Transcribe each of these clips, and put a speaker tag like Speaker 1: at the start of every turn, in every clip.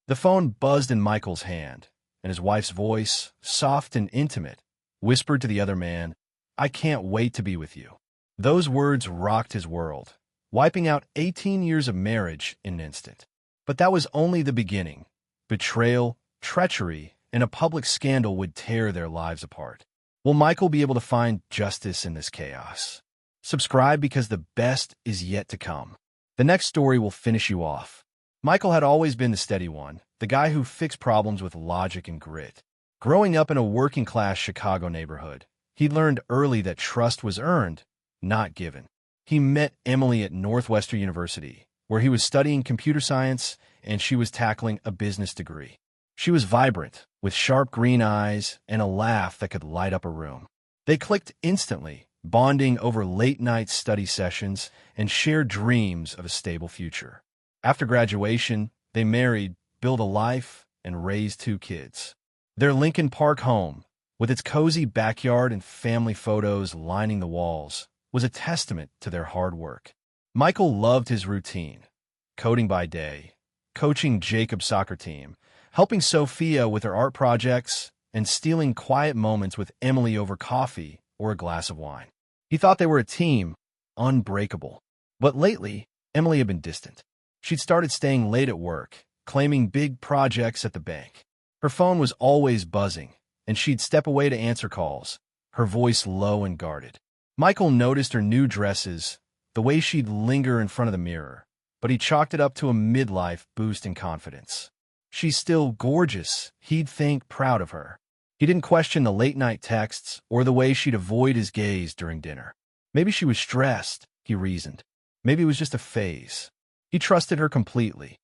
Speaker 1: The phone buzzed in Michael's hand, and his wife's voice, soft and intimate, whispered to the other man, "I can't wait to be with you." Those words rocked his world, wiping out 18 years of marriage in an instant. But that was only the beginning. Betrayal, treachery, and a public scandal would tear their lives apart. Will Michael be able to find justice in this chaos? Subscribe because the best is yet to come. The next story will finish you off. Michael had always been the steady one, the guy who fixed problems with logic and grit. Growing up in a working-class Chicago neighborhood, he learned early that trust was earned, not given. He met Emily at Northwestern University, where he was studying computer science and she was tackling a business degree. She was vibrant, with sharp green eyes and a laugh that could light up a room. They clicked instantly, bonding over late-night study sessions and shared dreams of a stable future. After graduation, they married, built a life, and raised 2 kids. Their Lincoln Park home, with its cozy backyard and family photos lining the walls, was a testament to their hard work. Michael loved his routine, coding by day, coaching Jacob's soccer team, helping Sophia with her art projects, and stealing quiet moments with Emily over coffee or a glass of wine. He thought they were a team, unbreakable. But lately, Emily had been distant. She'd started staying late at work, claiming big projects at the bank. Her phone was always buzzing, and she'd step away to answer calls, her voice low and guarded. Michael noticed her new dresses, the way she'd linger in front of the mirror, but he chalked it up to a midlife boost in confidence. She's still gorgeous, he'd think, proud of her. He didn't question the late-night texts or the way she'd avoid his gaze during dinner. Maybe she was stressed, he reasoned. Maybe it was just a phase. He trusted her completely.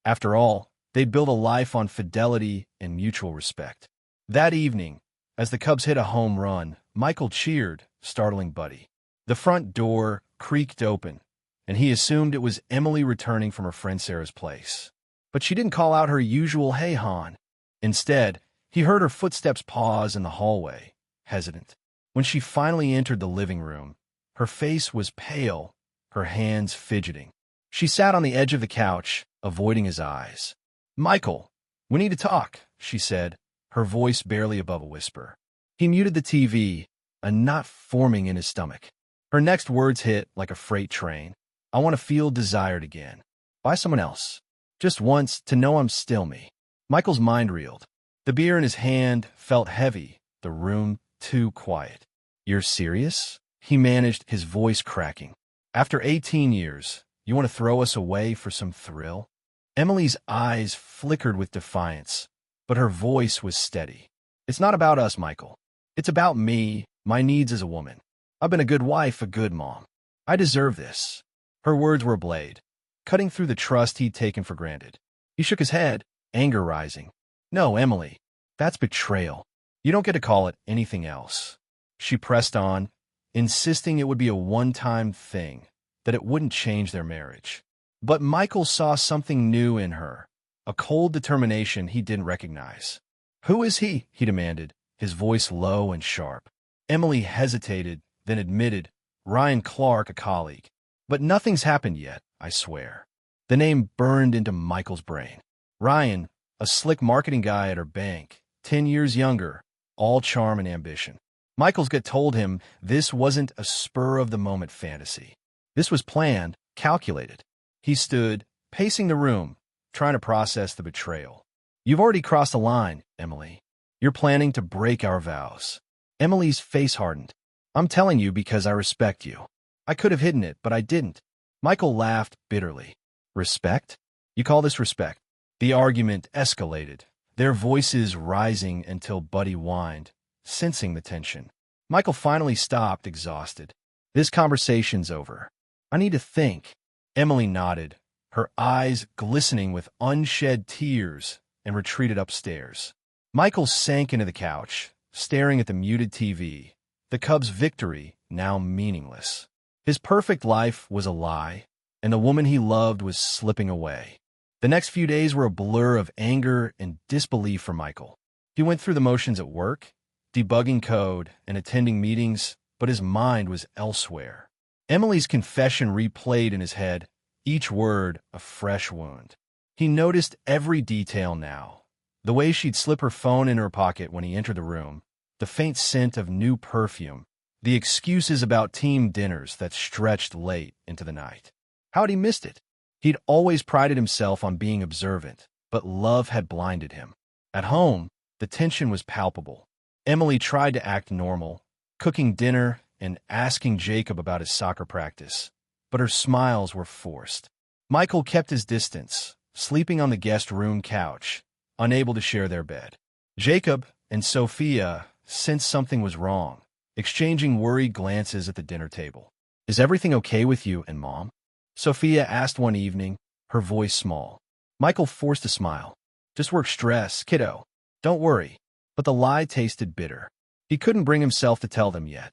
Speaker 1: After all, they'd built a life on fidelity and mutual respect. That evening, as the Cubs hit a home run, Michael cheered, startling Buddy. The front door creaked open, and he assumed it was Emily returning from her friend Sarah's place. But she didn't call out her usual "Hey, hon." Instead, he heard her footsteps pause in the hallway, hesitant. When she finally entered the living room, her face was pale, her hands fidgeting. She sat on the edge of the couch, avoiding his eyes. "Michael, we need to talk," she said, her voice barely above a whisper. He muted the TV, a knot forming in his stomach. Her next words hit like a freight train. "I want to feel desired again. By someone else. Just once, to know I'm still me." Michael's mind reeled. The beer in his hand felt heavy, the room too quiet. "You're serious?" he managed, his voice cracking. "After 18 years, you want to throw us away for some thrill?" Emily's eyes flickered with defiance, but her voice was steady. "It's not about us, Michael. It's about me, my needs as a woman. I've been a good wife, a good mom. I deserve this." Her words were a blade, cutting through the trust he'd taken for granted. He shook his head, anger rising. "No, Emily, that's betrayal. You don't get to call it anything else." She pressed on, insisting it would be a one-time thing, that it wouldn't change their marriage. But Michael saw something new in her, a cold determination he didn't recognize. "Who is he?" he demanded, his voice low and sharp. Emily hesitated, then admitted, "Ryan Clark, a colleague. But nothing's happened yet, I swear." The name burned into Michael's brain. Ryan, a slick marketing guy at her bank, 10 years younger, all charm and ambition. Michael's gut told him this wasn't a spur-of-the-moment fantasy. This was planned, calculated. He stood, pacing the room, trying to process the betrayal. "You've already crossed the line, Emily. You're planning to break our vows." Emily's face hardened. "I'm telling you because I respect you. I could have hidden it, but I didn't." Michael laughed bitterly. "Respect? You call this respect?" The argument escalated, their voices rising until Buddy whined, sensing the tension. Michael finally stopped, exhausted. "This conversation's over. I need to think." Emily nodded, her eyes glistening with unshed tears, and retreated upstairs. Michael sank into the couch, staring at the muted TV, the Cubs' victory now meaningless. His perfect life was a lie, and the woman he loved was slipping away. The next few days were a blur of anger and disbelief for Michael. He went through the motions at work, debugging code and attending meetings, but his mind was elsewhere. Emily's confession replayed in his head, each word a fresh wound. He noticed every detail now. The way she'd slip her phone in her pocket when he entered the room, the faint scent of new perfume, the excuses about team dinners that stretched late into the night. How'd he missed it? He'd always prided himself on being observant, but love had blinded him. At home, the tension was palpable. Emily tried to act normal, cooking dinner and asking Jacob about his soccer practice, but her smiles were forced. Michael kept his distance, sleeping on the guest room couch, unable to share their bed. Jacob and Sophia sensed something was wrong, exchanging worried glances at the dinner table. "Is everything okay with you and Mom?" Sophia asked one evening, her voice small. Michael forced a smile. "Just work stress, kiddo. Don't worry." But the lie tasted bitter. He couldn't bring himself to tell them yet.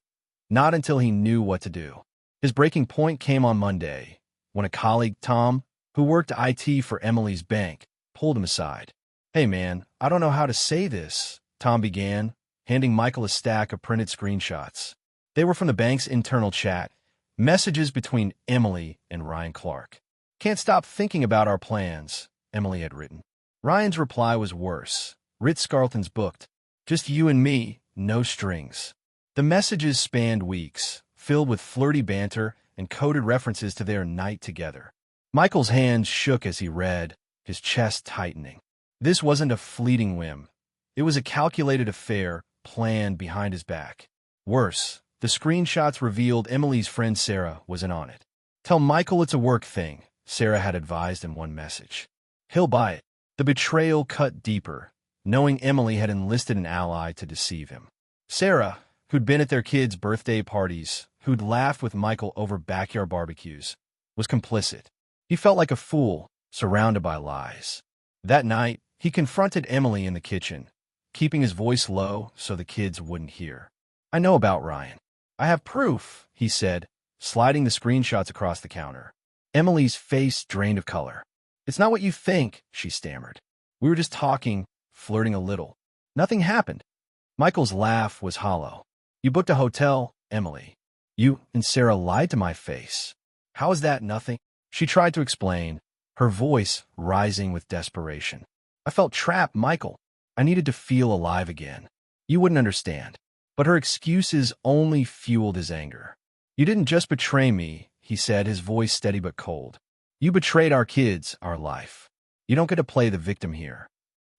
Speaker 1: Not until he knew what to do. His breaking point came on Monday, when a colleague, Tom, who worked IT for Emily's bank, pulled him aside. "Hey man, I don't know how to say this," Tom began, handing Michael a stack of printed screenshots. They were from the bank's internal chat, messages between Emily and Ryan Clark. "Can't stop thinking about our plans," Emily had written. Ryan's reply was worse. "Ritz-Carlton's booked. Just you and me, no strings." The messages spanned weeks, filled with flirty banter and coded references to their night together. Michael's hands shook as he read, his chest tightening. This wasn't a fleeting whim. It was a calculated affair, planned behind his back. Worse, the screenshots revealed Emily's friend Sarah was in on it. "Tell Michael it's a work thing," Sarah had advised in one message. "He'll buy it." The betrayal cut deeper, knowing Emily had enlisted an ally to deceive him. Sarah, who'd been at their kids' birthday parties, who'd laughed with Michael over backyard barbecues, was complicit. He felt like a fool, surrounded by lies. That night, he confronted Emily in the kitchen, keeping his voice low so the kids wouldn't hear. "I know about Ryan. I have proof," he said, sliding the screenshots across the counter. Emily's face drained of color. "It's not what you think," she stammered. "We were just talking, flirting a little. Nothing happened." Michael's laugh was hollow. "You booked a hotel, Emily. You and Sarah lied to my face. How is that nothing?" She tried to explain, her voice rising with desperation. "I felt trapped, Michael. I needed to feel alive again. You wouldn't understand." But her excuses only fueled his anger. "You didn't just betray me," he said, his voice steady but cold. "You betrayed our kids, our life. You don't get to play the victim here."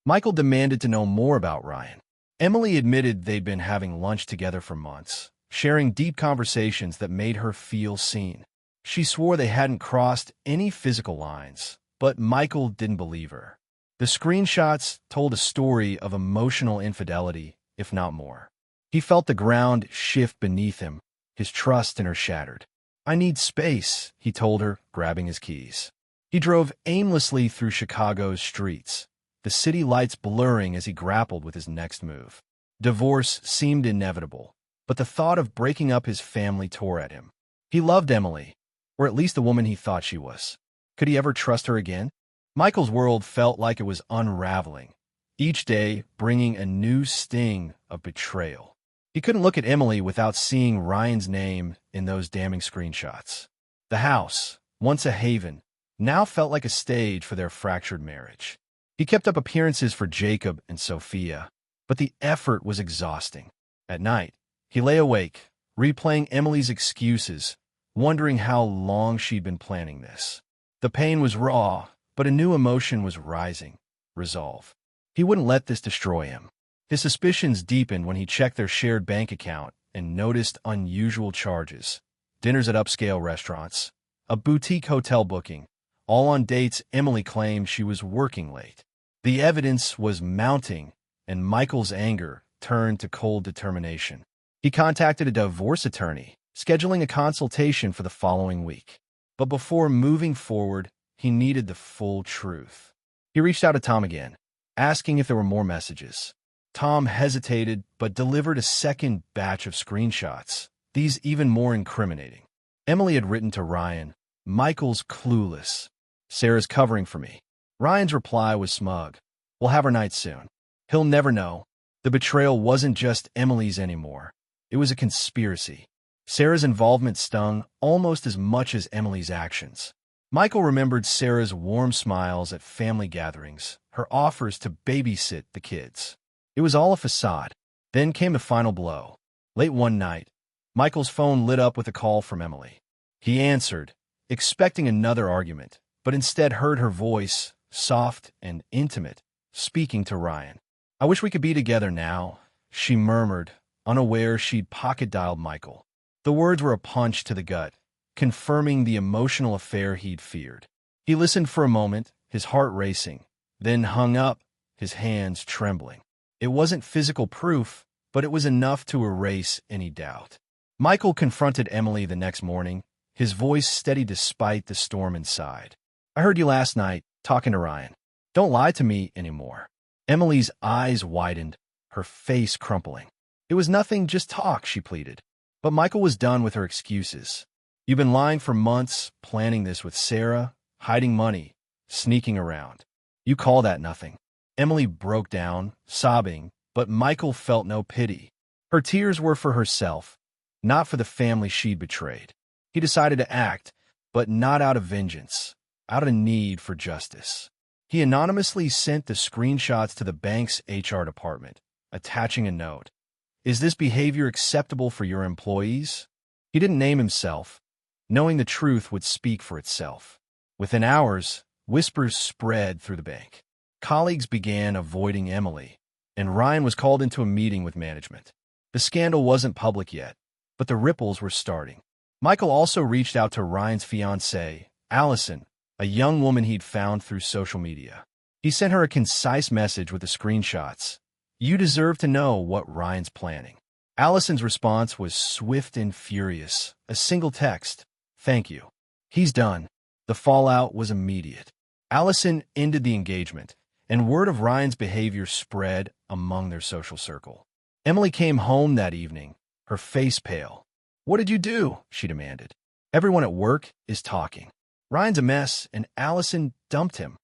Speaker 1: Michael demanded to know more about Ryan. Emily admitted they'd been having lunch together for months, sharing deep conversations that made her feel seen. She swore they hadn't crossed any physical lines, but Michael didn't believe her. The screenshots told a story of emotional infidelity, if not more. He felt the ground shift beneath him, his trust in her shattered. "I need space," he told her, grabbing his keys. He drove aimlessly through Chicago's streets, the city lights blurring as he grappled with his next move. Divorce seemed inevitable, but the thought of breaking up his family tore at him. He loved Emily, or at least the woman he thought she was. Could he ever trust her again? Michael's world felt like it was unraveling, each day bringing a new sting of betrayal. He couldn't look at Emily without seeing Ryan's name in those damning screenshots. The house, once a haven, now felt like a stage for their fractured marriage. He kept up appearances for Jacob and Sophia, but the effort was exhausting. At night, he lay awake, replaying Emily's excuses, wondering how long she'd been planning this. The pain was raw, but a new emotion was rising, resolve. He wouldn't let this destroy him. His suspicions deepened when he checked their shared bank account and noticed unusual charges. Dinners at upscale restaurants, a boutique hotel booking, all on dates Emily claimed she was working late. The evidence was mounting, and Michael's anger turned to cold determination. He contacted a divorce attorney, scheduling a consultation for the following week. But before moving forward, he needed the full truth. He reached out to Tom again, asking if there were more messages. Tom hesitated, but delivered a second batch of screenshots, these even more incriminating. Emily had written to Ryan, "Michael's clueless. Sarah's covering for me." Ryan's reply was smug. "We'll have our night soon. He'll never know." The betrayal wasn't just Emily's anymore. It was a conspiracy. Sarah's involvement stung almost as much as Emily's actions. Michael remembered Sarah's warm smiles at family gatherings, her offers to babysit the kids. It was all a facade. Then came the final blow. Late one night, Michael's phone lit up with a call from Emily. He answered, expecting another argument, but instead heard her voice, soft and intimate, speaking to Ryan. "I wish we could be together now," she murmured, unaware she'd pocket-dialed Michael. The words were a punch to the gut, confirming the emotional affair he'd feared. He listened for a moment, his heart racing, then hung up, his hands trembling. It wasn't physical proof, but it was enough to erase any doubt. Michael confronted Emily the next morning, his voice steady despite the storm inside. "I heard you last night, talking to Ryan. Don't lie to me anymore." Emily's eyes widened, her face crumpling. "It was nothing, just talk," she pleaded. But Michael was done with her excuses. "You've been lying for months, planning this with Sarah, hiding money, sneaking around. You call that nothing." Emily broke down, sobbing, but Michael felt no pity. Her tears were for herself, not for the family she'd betrayed. He decided to act, but not out of vengeance, out of need for justice. He anonymously sent the screenshots to the bank's HR department, attaching a note. "Is this behavior acceptable for your employees?" He didn't name himself, knowing the truth would speak for itself. Within hours, whispers spread through the bank. Colleagues began avoiding Emily, and Ryan was called into a meeting with management. The scandal wasn't public yet, but the ripples were starting. Michael also reached out to Ryan's fiancée, Allison, a young woman he'd found through social media. He sent her a concise message with the screenshots. "You deserve to know what Ryan's planning." Allison's response was swift and furious. A single text, "Thank you. He's done." The fallout was immediate. Allison ended the engagement, and word of Ryan's behavior spread among their social circle. Emily came home that evening, her face pale. "What did you do?" she demanded. "Everyone at work is talking. Ryan's a mess, and Allison dumped him."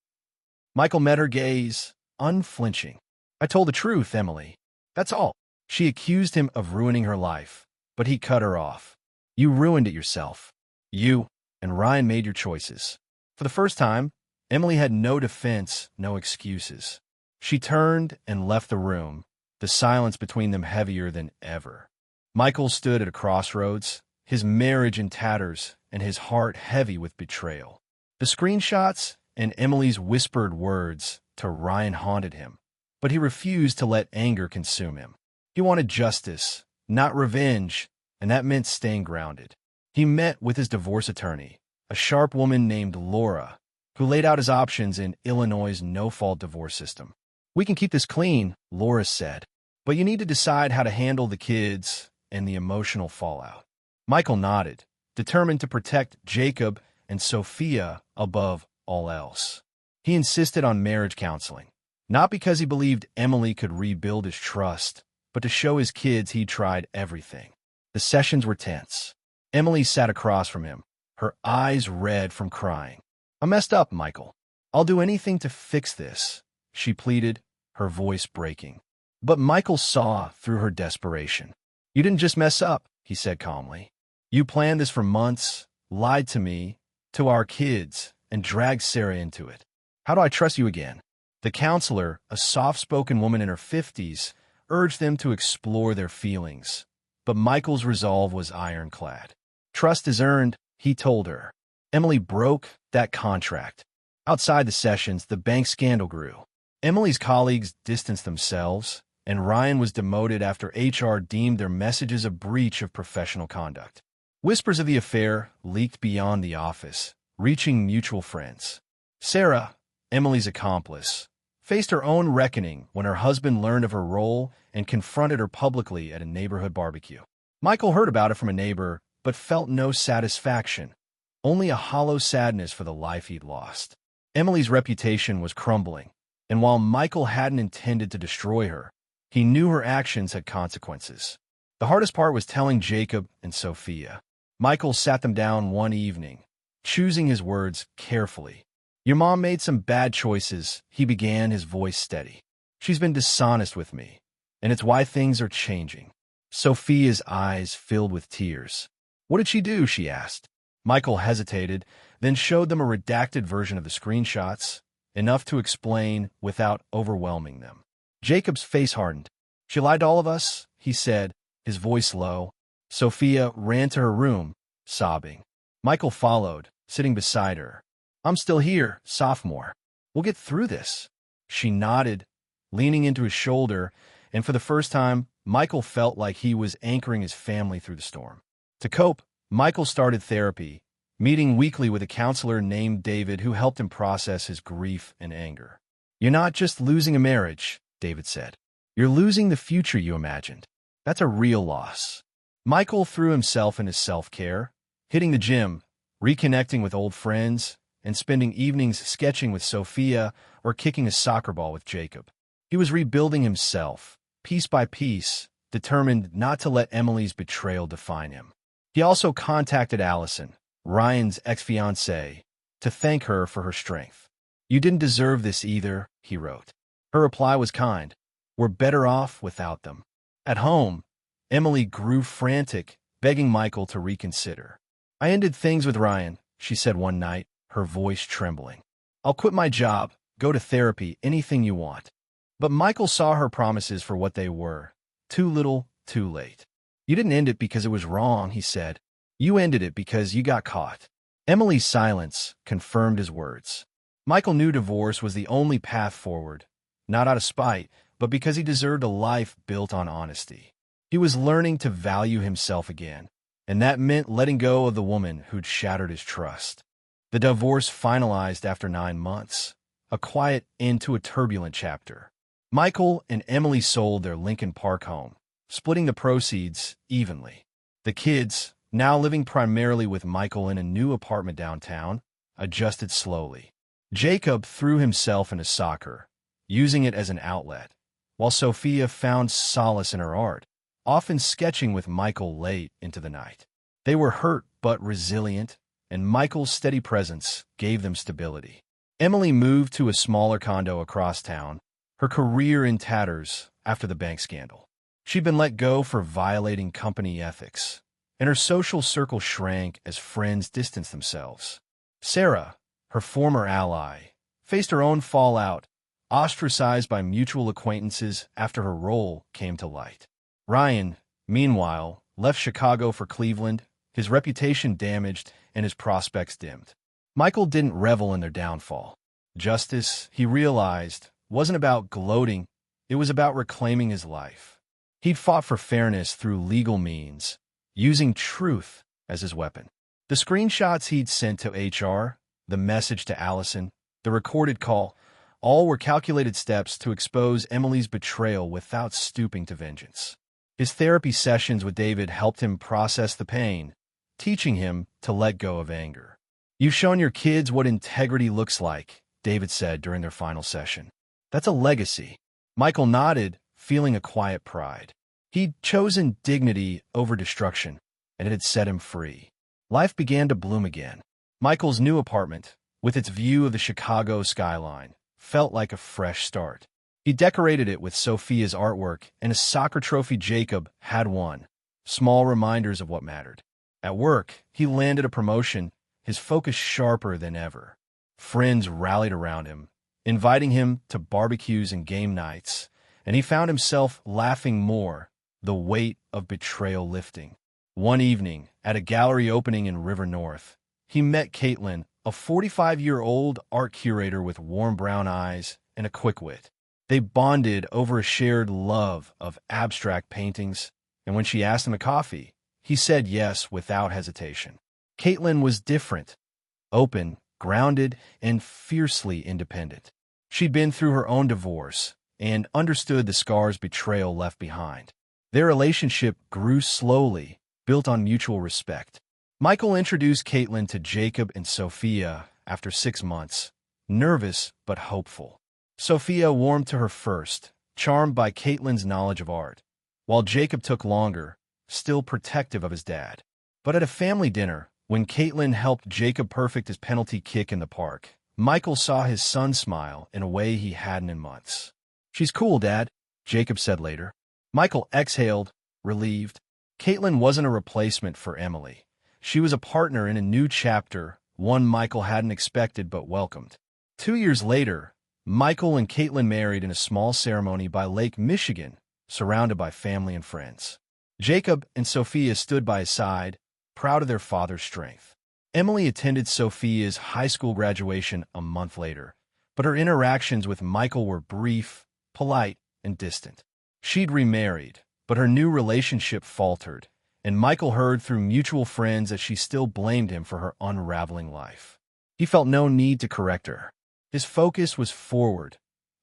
Speaker 1: Michael met her gaze, unflinching. "I told the truth, Emily. That's all." She accused him of ruining her life, but he cut her off. "You ruined it yourself. You and Ryan made your choices." For the first time, Emily had no defense, no excuses. She turned and left the room, the silence between them heavier than ever. Michael stood at a crossroads, his marriage in tatters and his heart heavy with betrayal. The screenshots and Emily's whispered words to Ryan haunted him, but he refused to let anger consume him. He wanted justice, not revenge, and that meant staying grounded. He met with his divorce attorney, a sharp woman named Laura, who laid out his options in Illinois' no-fault divorce system. "We can keep this clean," Laura said, "but you need to decide how to handle the kids and the emotional fallout." Michael nodded, determined to protect Jacob and Sophia above all else. He insisted on marriage counseling, not because he believed Emily could rebuild his trust, but to show his kids he'd tried everything. The sessions were tense. Emily sat across from him, her eyes red from crying. "I messed up, Michael. I'll do anything to fix this," she pleaded, her voice breaking. But Michael saw through her desperation. "You didn't just mess up," he said calmly. "You planned this for months, lied to me, to our kids, and dragged Sarah into it. How do I trust you again?" The counselor, a soft-spoken woman in her 50s, urged them to explore their feelings, but Michael's resolve was ironclad. "Trust is earned," he told her. Emily broke that contract. Outside the sessions, the bank scandal grew. Emily's colleagues distanced themselves, and Ryan was demoted after HR deemed their messages a breach of professional conduct. Whispers of the affair leaked beyond the office, reaching mutual friends. Sarah, Emily's accomplice, faced her own reckoning when her husband learned of her role and confronted her publicly at a neighborhood barbecue. Michael heard about it from a neighbor, but felt no satisfaction, only a hollow sadness for the life he'd lost. Emily's reputation was crumbling, and while Michael hadn't intended to destroy her, he knew her actions had consequences. The hardest part was telling Jacob and Sophia. Michael sat them down one evening, choosing his words carefully. "Your mom made some bad choices," he began, his voice steady. "She's been dishonest with me, and it's why things are changing." Sophia's eyes filled with tears. "What did she do?" she asked. Michael hesitated, then showed them a redacted version of the screenshots, enough to explain without overwhelming them. Jacob's face hardened. "She lied to all of us," he said, his voice low. Sophia ran to her room, sobbing. Michael followed, sitting beside her. "I'm still here, sophomore. We'll get through this." She nodded, leaning into his shoulder, and for the first time, Michael felt like he was anchoring his family through the storm. To cope, Michael started therapy, meeting weekly with a counselor named David who helped him process his grief and anger. "You're not just losing a marriage," David said. "You're losing the future you imagined. That's a real loss." Michael threw himself into self-care, hitting the gym, reconnecting with old friends, and spending evenings sketching with Sophia or kicking a soccer ball with Jacob. He was rebuilding himself, piece by piece, determined not to let Emily's betrayal define him. He also contacted Allison, Ryan's ex-fiancée, to thank her for her strength. "You didn't deserve this either," he wrote. Her reply was kind. "We're better off without them." At home, Emily grew frantic, begging Michael to reconsider. "I ended things with Ryan," she said one night, her voice trembling. "I'll quit my job, go to therapy, anything you want." But Michael saw her promises for what they were. Too little, too late. "You didn't end it because it was wrong," he said. "You ended it because you got caught." Emily's silence confirmed his words. Michael knew divorce was the only path forward, not out of spite, but because he deserved a life built on honesty. He was learning to value himself again, and that meant letting go of the woman who'd shattered his trust. The divorce finalized after 9 months, a quiet end to a turbulent chapter. Michael and Emily sold their Lincoln Park home, splitting the proceeds evenly. The kids, now living primarily with Michael in a new apartment downtown, adjusted slowly. Jacob threw himself into soccer, using it as an outlet, while Sophia found solace in her art, often sketching with Michael late into the night. They were hurt but resilient, and Michael's steady presence gave them stability. Emily moved to a smaller condo across town, her career in tatters after the bank scandal. She'd been let go for violating company ethics, and her social circle shrank as friends distanced themselves. Sarah, her former ally, faced her own fallout, ostracized by mutual acquaintances after her role came to light. Ryan, meanwhile, left Chicago for Cleveland, his reputation damaged and his prospects dimmed. Michael didn't revel in their downfall. Justice, he realized, wasn't about gloating, it was about reclaiming his life. He'd fought for fairness through legal means, using truth as his weapon. The screenshots he'd sent to HR, the message to Allison, the recorded call, all were calculated steps to expose Emily's betrayal without stooping to vengeance. His therapy sessions with David helped him process the pain, teaching him to let go of anger. "You've shown your kids what integrity looks like," David said during their final session. "That's a legacy." Michael nodded, feeling a quiet pride. He'd chosen dignity over destruction, and it had set him free. Life began to bloom again. Michael's new apartment, with its view of the Chicago skyline, felt like a fresh start. He decorated it with Sophia's artwork and a soccer trophy Jacob had won, small reminders of what mattered. At work, he landed a promotion, his focus sharper than ever. Friends rallied around him, inviting him to barbecues and game nights, and he found himself laughing more, the weight of betrayal lifting. One evening, at a gallery opening in River North, he met Caitlin, a 45-year-old art curator with warm brown eyes and a quick wit. They bonded over a shared love of abstract paintings, and when she asked him to coffee, he said yes without hesitation. Caitlin was different, open, grounded, and fiercely independent. She'd been through her own divorce and understood the scars betrayal left behind. Their relationship grew slowly, built on mutual respect. Michael introduced Caitlin to Jacob and Sophia after 6 months, nervous but hopeful. Sophia warmed to her first, charmed by Caitlin's knowledge of art, while Jacob took longer, still protective of his dad. But at a family dinner, when Caitlin helped Jacob perfect his penalty kick in the park, Michael saw his son smile in a way he hadn't in months. "She's cool, Dad," Jacob said later. Michael exhaled, relieved. Caitlin wasn't a replacement for Emily. She was a partner in a new chapter, one Michael hadn't expected but welcomed. 2 years later, Michael and Caitlin married in a small ceremony by Lake Michigan, surrounded by family and friends. Jacob and Sophia stood by his side, proud of their father's strength. Emily attended Sophia's high school graduation a month later, but her interactions with Michael were brief, polite, and distant. She'd remarried, but her new relationship faltered, and Michael heard through mutual friends that she still blamed him for her unraveling life. He felt no need to correct her. His focus was forward,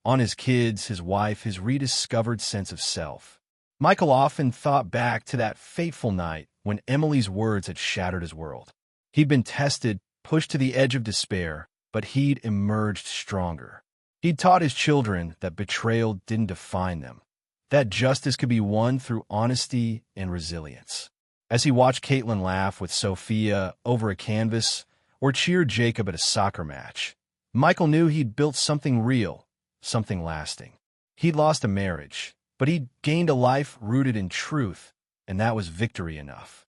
Speaker 1: on his kids, his wife, his rediscovered sense of self. Michael often thought back to that fateful night when Emily's words had shattered his world. He'd been tested, pushed to the edge of despair, but he'd emerged stronger. He'd taught his children that betrayal didn't define them, that justice could be won through honesty and resilience. As he watched Caitlin laugh with Sophia over a canvas or cheer Jacob at a soccer match, Michael knew he'd built something real, something lasting. He'd lost a marriage, but he'd gained a life rooted in truth, and that was victory enough.